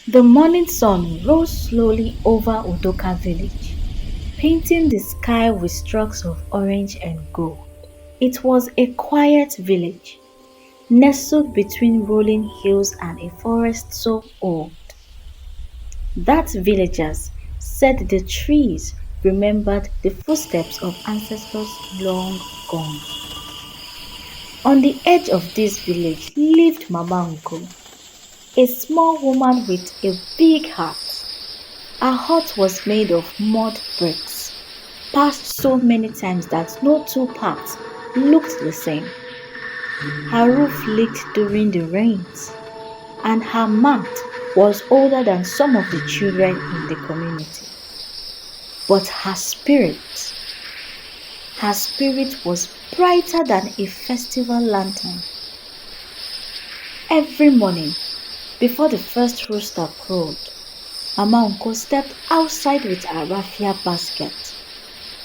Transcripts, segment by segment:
The morning sun rose slowly over Uduka village, painting the sky with strokes of orange and gold. It was a quiet village, nestled between rolling hills and a forest so old that villagers said the trees remembered the footsteps of ancestors long gone. On the edge of this village lived Mama Unko, a small woman with a big heart. Her hut was made of mud bricks, patched so many times that no two parts looked the same. Her roof leaked during the rains, and her mat was older than some of the children in the community. But her spirit was brighter than a festival lantern. Every morning, before the first rooster crowed, Mama Unko stepped outside with her raffia basket,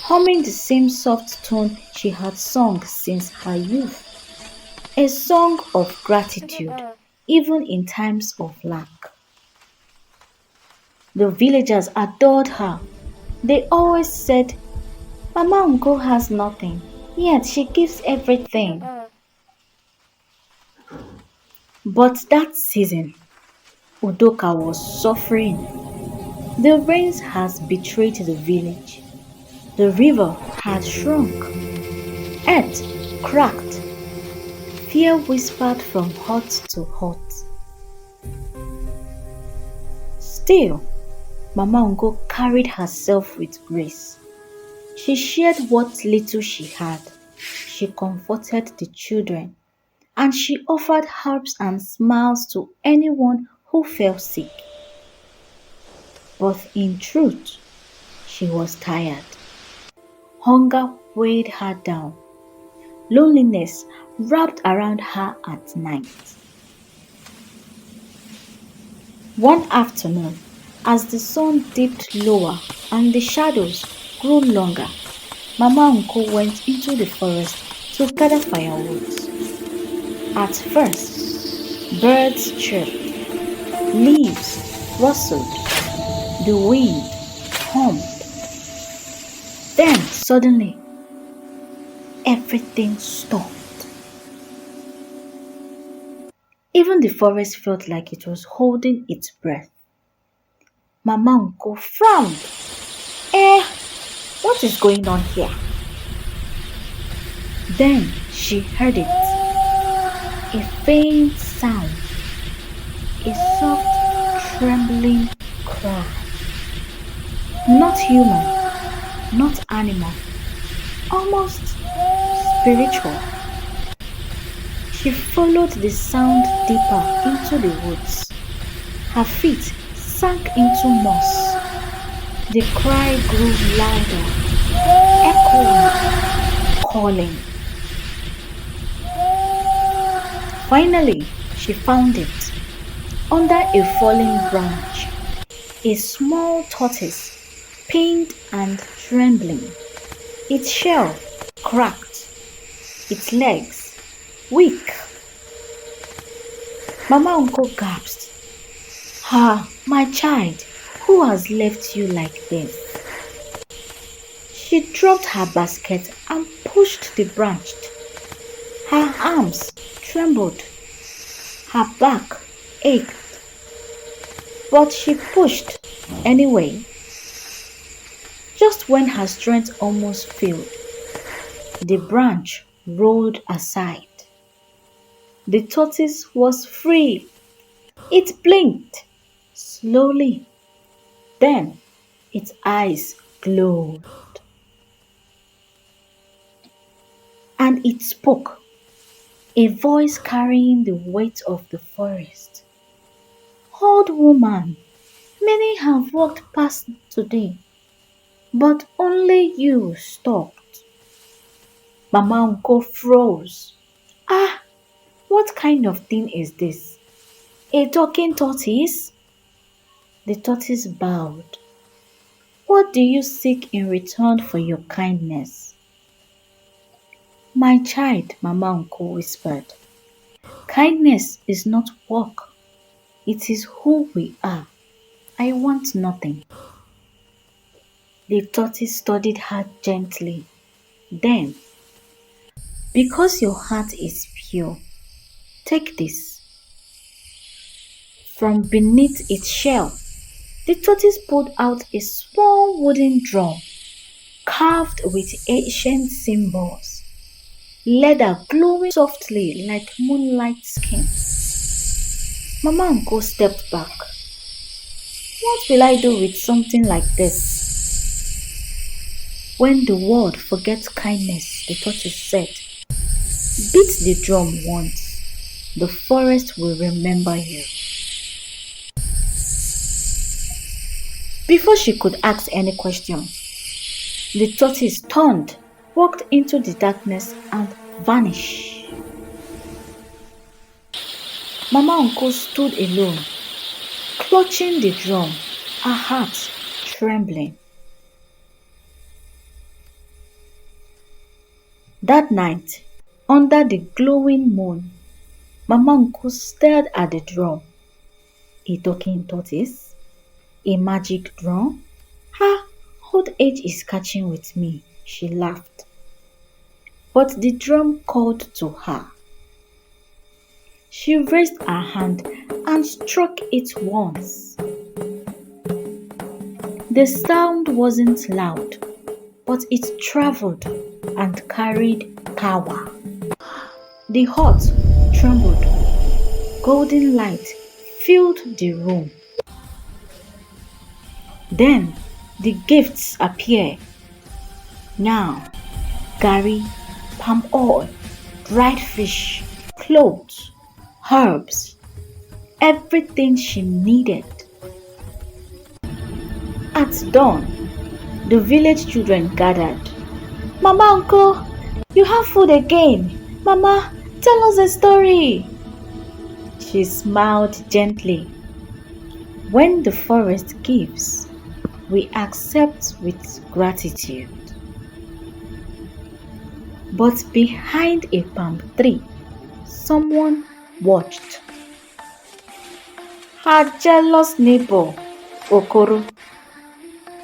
humming the same soft tune she had sung since her youth, a song of gratitude even in times of lack. The villagers adored her. They always said, Mama Unko has nothing, yet she gives everything. But that season, Udoka was suffering. The rains had betrayed the village. The river had shrunk. Earth cracked. Fear whispered from hut to hut. Still, Mama Ungo carried herself with grace. She shared what little she had. She comforted the children, and she offered herbs and smiles to anyone who fell sick. But in truth, she was tired. Hunger weighed her down. Loneliness wrapped around her at night. One afternoon, as the sun dipped lower and the shadows grew longer, Mama Unko went into the forest to gather firewood. At first, birds chirped, leaves rustled, the wind hummed. Then suddenly, everything stopped. Even the forest felt like it was holding its breath. Mama Unko frowned. Eh, what is going on here? Then she heard it. A faint sound. A soft, trembling cry. Not human, not animal, almost spiritual. She followed the sound deeper into the woods. Her feet sank into moss. The cry grew louder, echoing, calling. Finally, she found it. Under a fallen branch, a small tortoise, pained and trembling. Its shell cracked, its legs weak. Mama Uncle gasped. Ah, my child, who has left you like this? She dropped her basket and pushed the branch. Her arms trembled. Her back ached. But she pushed anyway. Just when her strength almost failed, the branch rolled aside. The tortoise was free. It blinked slowly. Then its eyes glowed. And it spoke, a voice carrying the weight of the forest. Old woman, many have walked past today, but only you stopped. Mama Unko froze. Ah, what kind of thing is this? A talking tortoise? The tortoise bowed. What do you seek in return for your kindness? My child, Mama Unko whispered. Kindness is not work. It is who we are. I want nothing. The tortoise studied her gently. Then, because your heart is pure, take this. From beneath its shell, the tortoise pulled out a small wooden drum carved with ancient symbols, leather glowing softly like moonlight skin. Mama Uncle stepped back. What will I do with something like this? When the world forgets kindness, the tortoise said, beat the drum once. The forest will remember you. Before she could ask any question, the tortoise turned, walked into the darkness and vanished. Mama Uncle stood alone, clutching the drum, her heart trembling. That night, under the glowing moon, Mama Uncle stared at the drum. A talking tortoise? A magic drum? Ha! Old age is catching with me, she laughed. But the drum called to her. She raised her hand and struck it once. The sound wasn't loud, but it traveled and carried power. The heart trembled. Golden light filled the room. Then the gifts appeared. Now, Gary, palm oil, dried fish, clothes, herbs, everything she needed. At dawn, the village children gathered. Mama, Uncle, you have food again. Mama, tell us a story. She smiled gently. When the forest gives, we accept with gratitude. But behind a palm tree, someone watched. Her jealous neighbor, Okoro.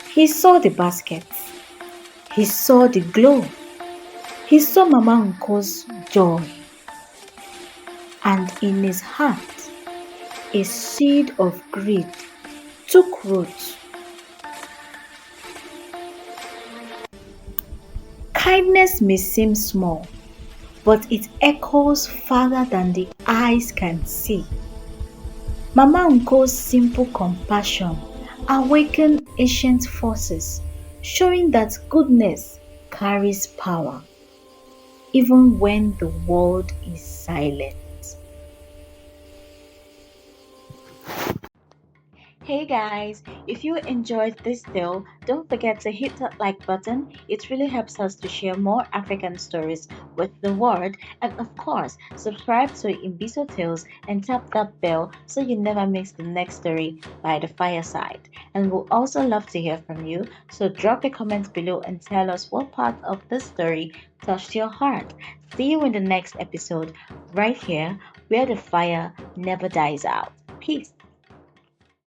He saw the baskets. He saw the glow. He saw Mama Uncle's joy. And in his heart, a seed of greed took root. Kindness may seem small, but it echoes farther than the eyes can see. Mama Uncle's simple compassion awakened ancient forces, showing that goodness carries power, even when the world is silent. Hey guys, if you enjoyed this tale, don't forget to hit that like button. It really helps us to share more African stories with the world. And of course, subscribe to Imbiso Tales and tap that bell so you never miss the next story by the fireside. And we'll also love to hear from you. So drop a comment below and tell us what part of this story touched your heart. See you in the next episode right here where the fire never dies out. Peace.